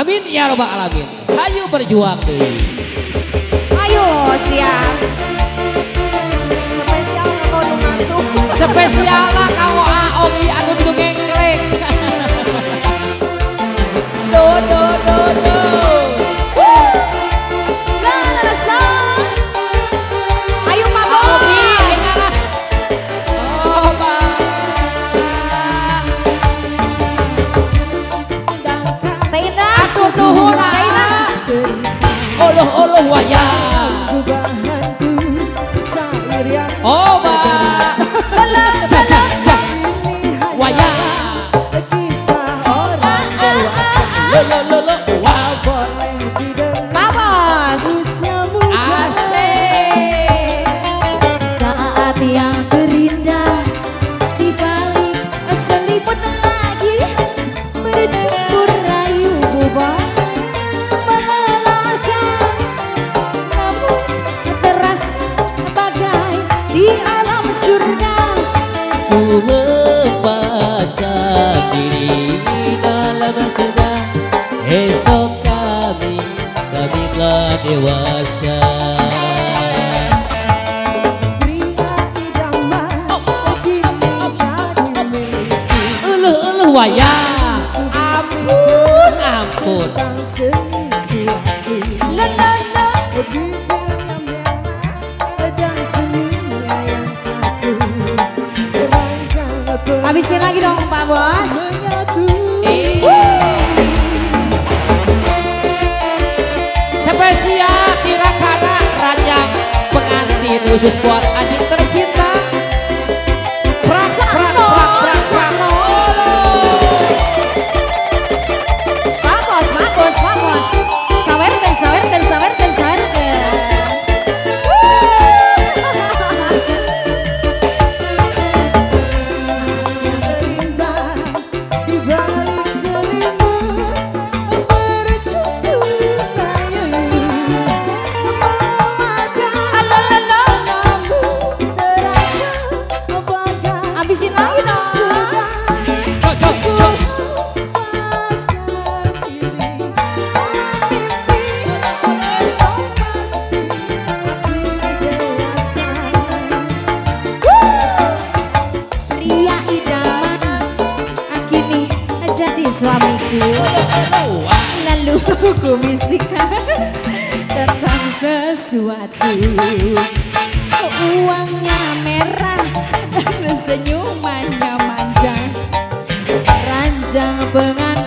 Amin ya robbal alamin. Hayu berjuang deh. Ayo siap. Spesial mau masuk. Spesial lah kau Ogi anu di ngengkleng. Do do do do. La la la song. Ayo Pak Bos. Ogi ayeuna lah. Oh Pak. Tina. Atur nuhun ayeuna. Oloh wayang. Oh Pak. Ja wayang. Lo wow. Pak Bos. Asik. Saat yang terindah di balik selimut lagi bercampur rayu Bu Bos melelahkan, namun terasa bagai di alam surga. Ku lepaskan diri dalam surga. Esok kami telah dewasa. Uluh wayang. Ampun ampun. La la la. Habisin lagi dong Pak Bos. Spesial kira-kira ranjang pengantin khusus buat anjing tercinta. Prak prak prak prak prak. Pak Bos, Pak Bos, Pak Bos. Sawerkan, sawerkan, sawerkan, sawerkan. Habisin lagi dong. Pria idaman kini jadi suamiku. Lalu ku bisikan tentang sesuatu. Uangnya merah dan senyumannya manja. Ranjang pengantin